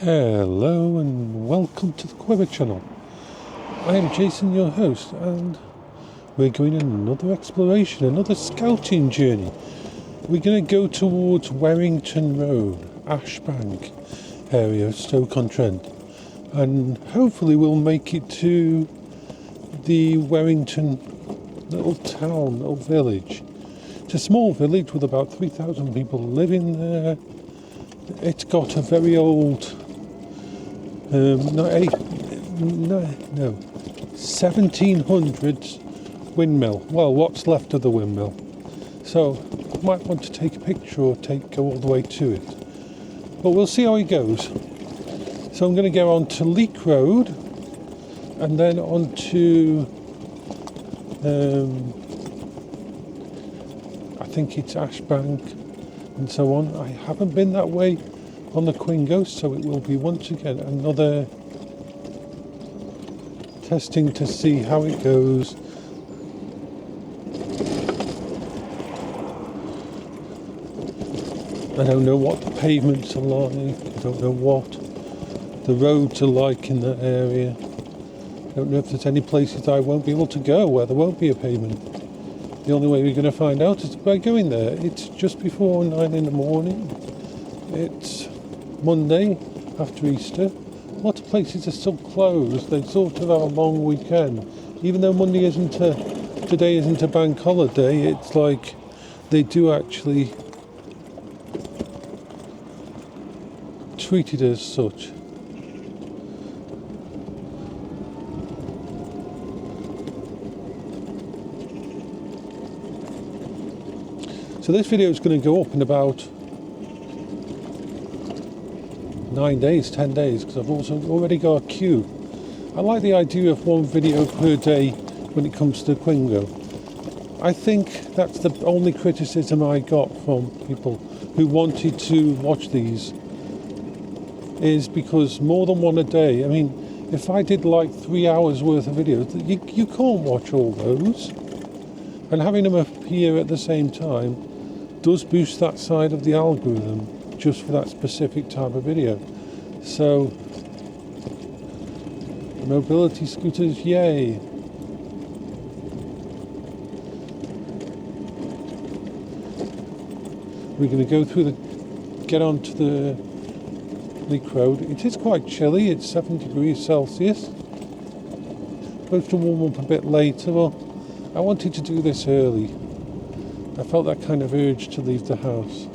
Hello and welcome to the Quingo channel. I am Jason, your host, and we're going on another exploration, another scouting journey. We're going to go towards Werrington Road, Ashbank area of Stoke on Trent, and hopefully we'll make it to the Werrington little town, little village. It's a small village with about 3,000 people living there. It's got a very old 1700's windmill. Well, what's left of the windmill. So, might want to take a picture or go all the way to it. But we'll see how it goes. So I'm going to go on to Leek Road and then on to I think it's Ashbank and so on. I haven't been that way on the Quingo, so it will be once again another testing to see how it goes. I don't know what the pavements are like, I don't know what the roads are like in that area. I don't know if there's any places I won't be able to go where there won't be a pavement. The only way we're going to find out is by going there. It's just before 9 in the morning. It's Monday after Easter. A lot of places are still closed. They sort of have a long weekend. Even though today isn't a bank holiday, it's like they do actually treat it as such. So this video is going to go up in about 9 days, 10 days, because I've also already got a queue. I like the idea of one video per day when it comes to Quingo. I think that's the only criticism I got from people who wanted to watch these, is because more than one a day. I mean, if I did like 3 hours worth of videos, you can't watch all those. And having them appear at the same time does boost that side of the algorithm just for that specific type of video. So, mobility scooters, yay! We're going to go get onto the Leek Road. It is quite chilly, it's 7 degrees Celsius. Supposed to warm up a bit later, but I wanted to do this early. I felt that kind of urge to leave the house.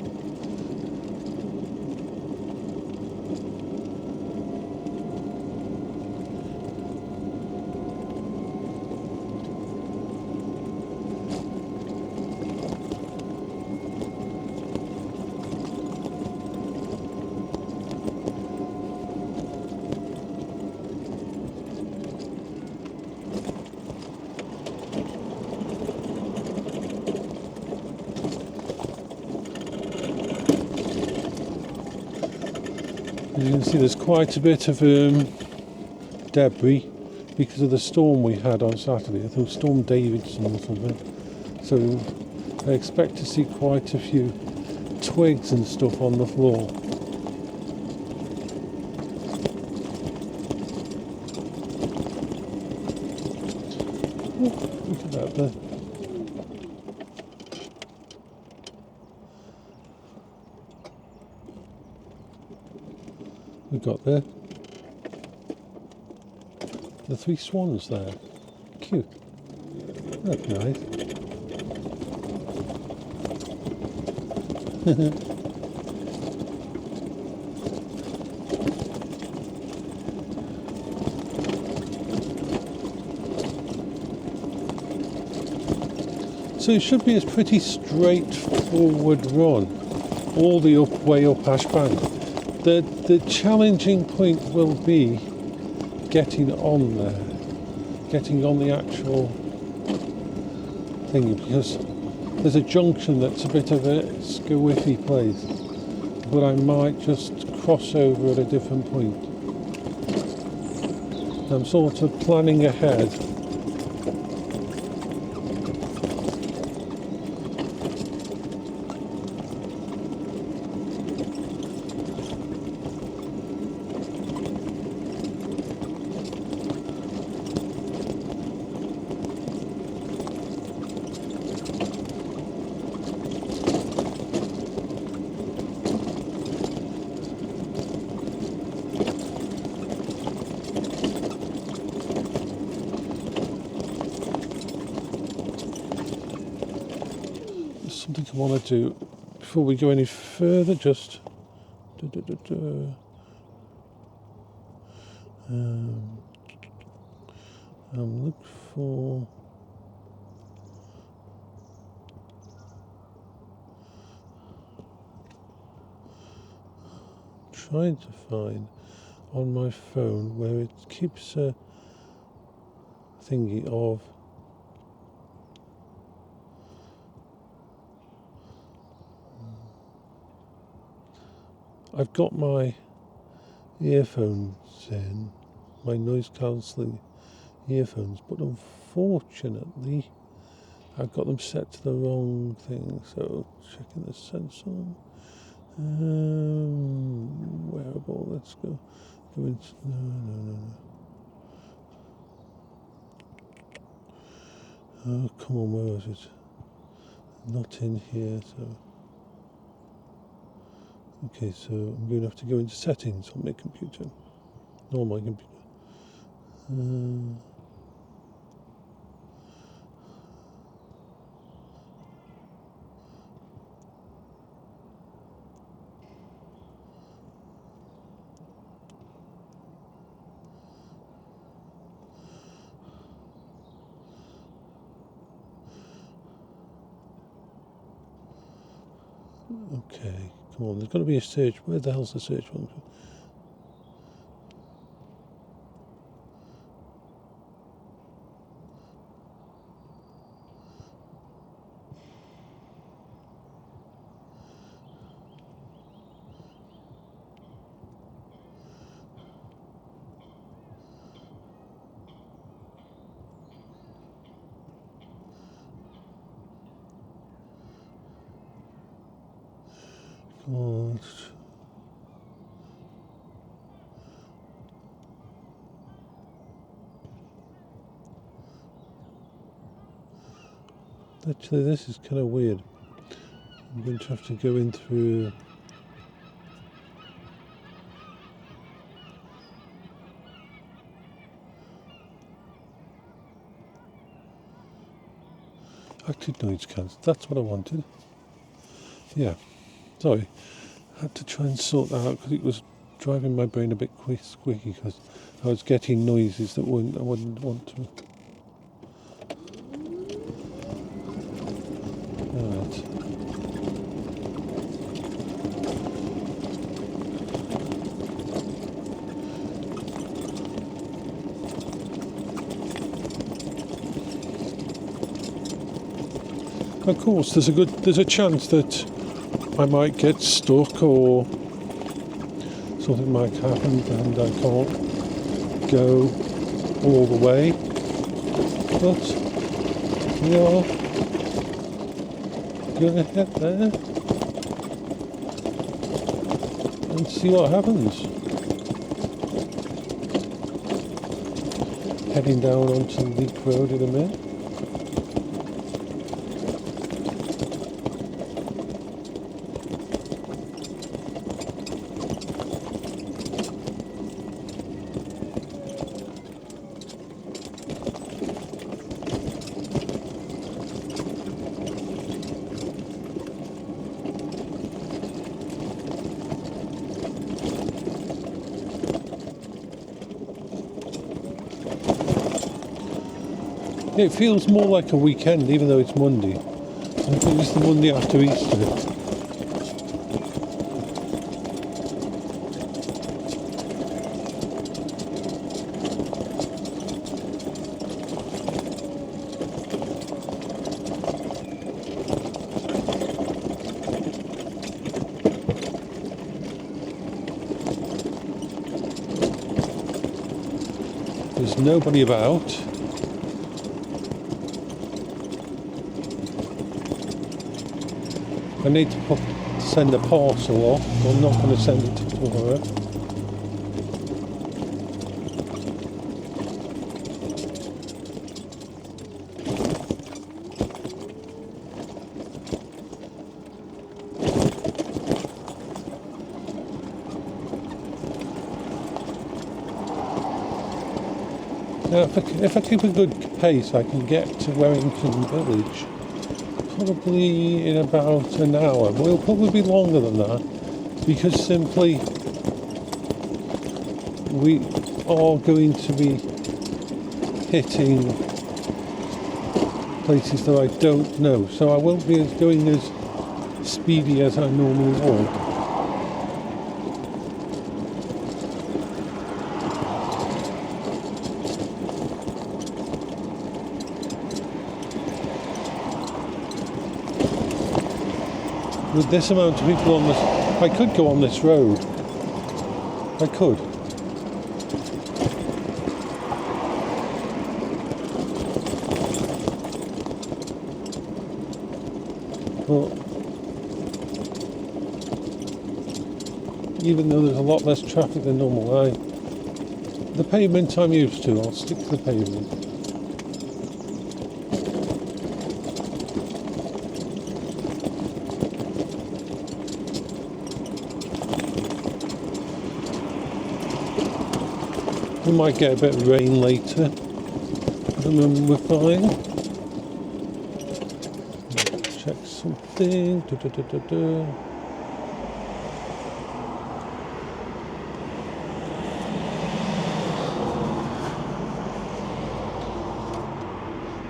As you can see, there's quite a bit of debris because of the storm we had on Saturday. I think Storm Davidson or something. So I expect to see quite a few twigs and stuff on the floor. Oh, look at that there. We've got the 3 swans there. Cute. That's nice. So it should be a pretty straightforward run all the way up Ashbank. The challenging point will be getting on there, getting on the actual thing, because there's a junction that's a bit of a scooty place, but I might just cross over at a different point. I'm sort of planning ahead. did I want to do before we go any further? Just look for trying to find on my phone where it keeps a thingy of I've got my earphones in, my noise cancelling earphones, but unfortunately I've got them set to the wrong thing, so checking the sensor. Wearable, let's go into, no. Oh, come on, where was it? Not in here, so. Okay, so I'm going to have to go into settings on my computer. No, my computer. Okay, come on, there's got to be a search. Where the hell's the search function? God. Actually, this is kind of weird. I'm going to have to go in through. Active noise cancel. That's what I wanted. Yeah. Sorry. I had to try and sort that out because it was driving my brain a bit squeaky because I was getting noises that I wouldn't want to. Right. Of course, there's a chance that I might get stuck or something might happen and I can't go all the way. But we are going to head there and see what happens. Heading down onto Leek Road in a minute. It feels more like a weekend, even though it's Monday. I think it's the Monday after Easter. There's nobody about. I need to send a parcel off. I'm not going to send it to tomorrow. Now, if I keep a good pace, I can get to Werrington village probably in about an hour. We'll probably be longer than that because simply we are going to be hitting places that I don't know. So I won't be going as speedy as I normally would. With this amount of people on this, I could go on this road. I could. But even though there's a lot less traffic than normal, the pavement I'm used to, I'll stick to the pavement. We might get a bit of rain later, but then we're fine. Check something.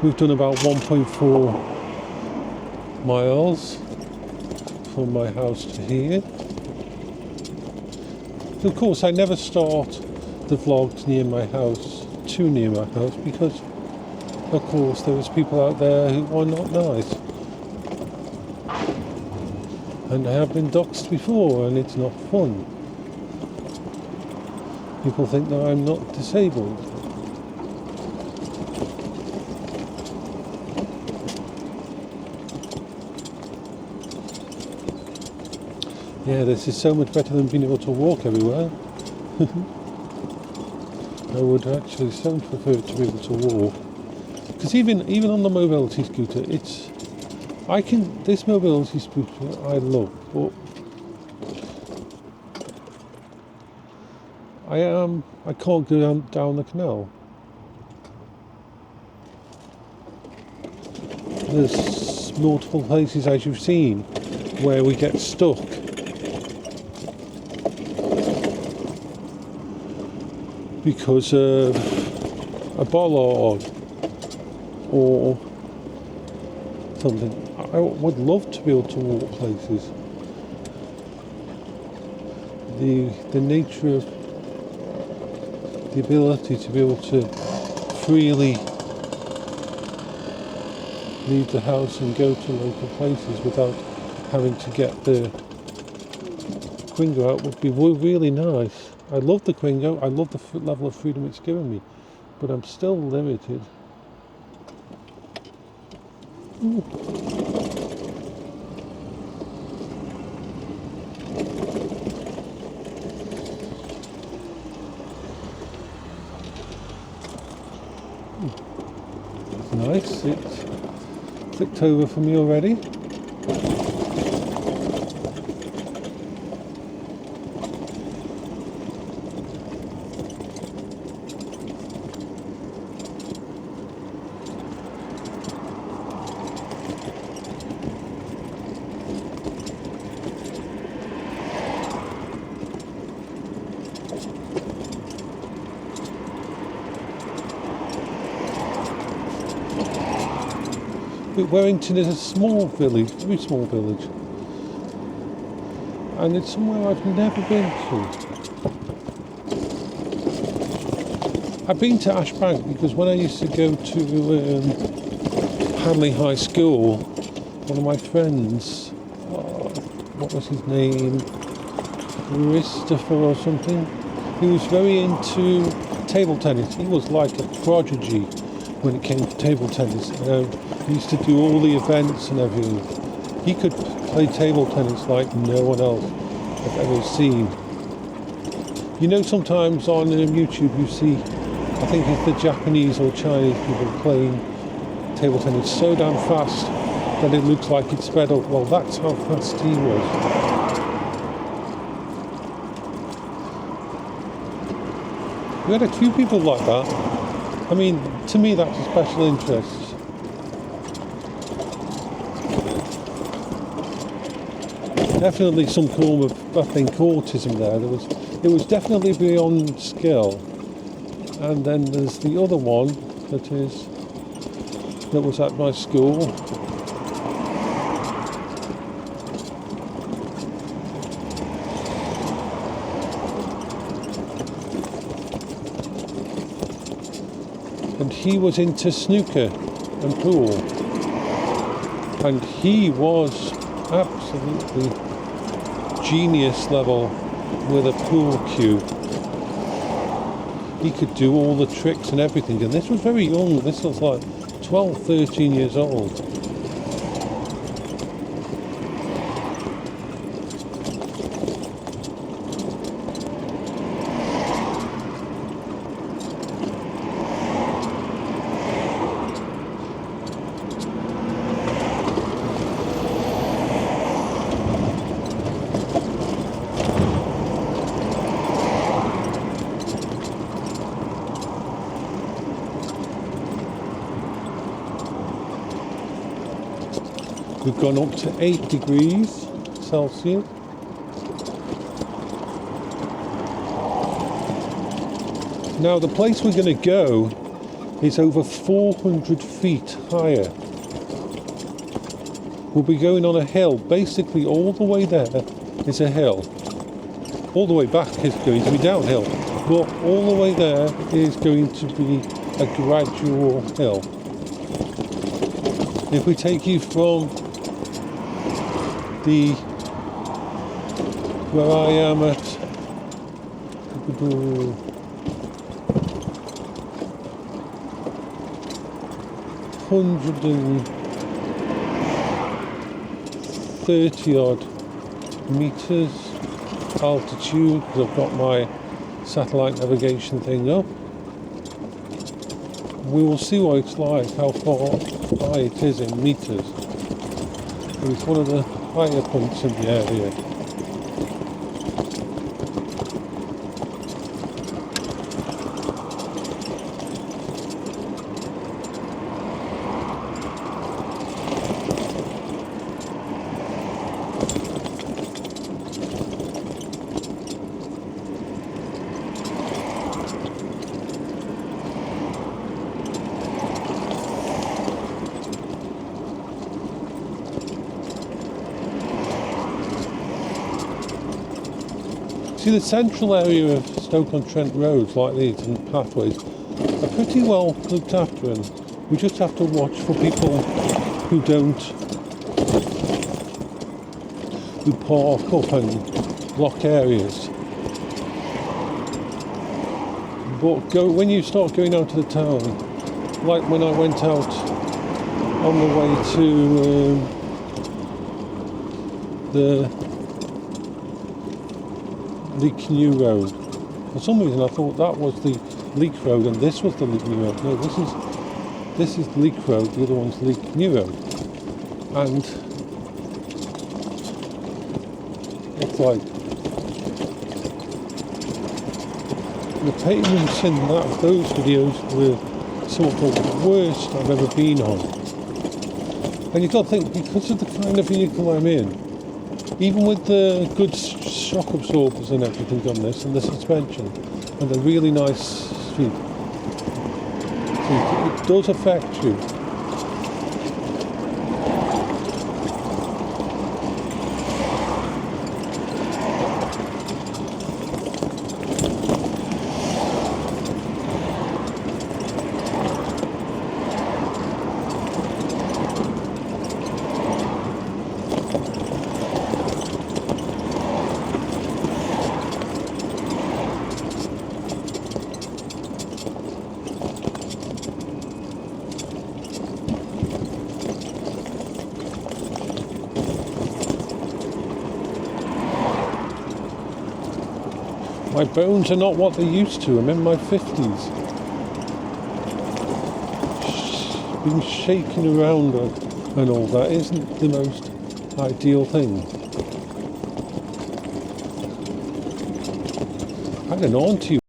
We've done about 1.4 miles from my house to here. Of course, I never start the vlogs near my house, too near my house, because of course there's people out there who are not nice. And I have been doxxed before and it's not fun. People think that I'm not disabled. Yeah, this is so much better than being able to walk everywhere. I would actually so prefer to be able to walk, because even on the mobility scooter, this mobility scooter I love, but I can't go down the canal. There's multiple places, as you've seen, where we get stuck. Because of a bollard or something. I would love to be able to walk places. The nature of the ability to be able to freely leave the house and go to local places without having to get the Quingo out would be really nice. I love the Quingo, I love the level of freedom it's given me, but I'm still limited. Ooh. It's nice, it's clicked over for me already. Werrington is a small village, very small village, and it's somewhere I've never been to. I've been to Ashbank because when I used to go to Hanley High School, one of my friends, what was his name, Christopher or something, he was very into table tennis. He was like a prodigy when it came to table tennis. He used to do all the events and everything. He could play table tennis like no one else I've ever seen. You know, sometimes on YouTube you see, I think it's the Japanese or Chinese people playing table tennis so damn fast that it looks like it's sped up. Well, that's how fast he was. We had a few people like that. I mean, to me that's a special interest. definitely some form of, I think, autism there. It was definitely beyond skill. And then there's the other one that was at my school. And he was into snooker and pool. And he was absolutely genius level with a pool cue. He could do all the tricks and everything. And this was very young. This was like 12, 13 years old. We've gone up to 8 degrees Celsius. Now the place we're going to go is over 400 feet higher. We'll be going on a hill. Basically all the way there is a hill. All the way back is going to be downhill. But all the way there is going to be a gradual hill. If we take you from where I am at 130 odd meters altitude, because I've got my satellite navigation thing up. We will see what it's like, how far high it is in meters. It's one of the higher points in the area. See, the central area of Stoke-on-Trent roads like these and pathways are pretty well looked after, and we just have to watch for people who park up and block areas. But when you start going out to the town, like when I went out on the way to the Leek New Road. For some reason I thought that was the Leek Road and this was the Leek New Road. No, this is Leek Road, the other one's Leek New Road. And it's like the pavements in those videos were some of the worst I've ever been on. And you've got to think, because of the kind of vehicle I'm in, even with the good shock absorbers and everything on this, and the suspension, and the really nice seat, it does affect you. My bones are not what they used to. I'm in my 50s. Being shaken around and all that isn't the most ideal thing. I had an auntie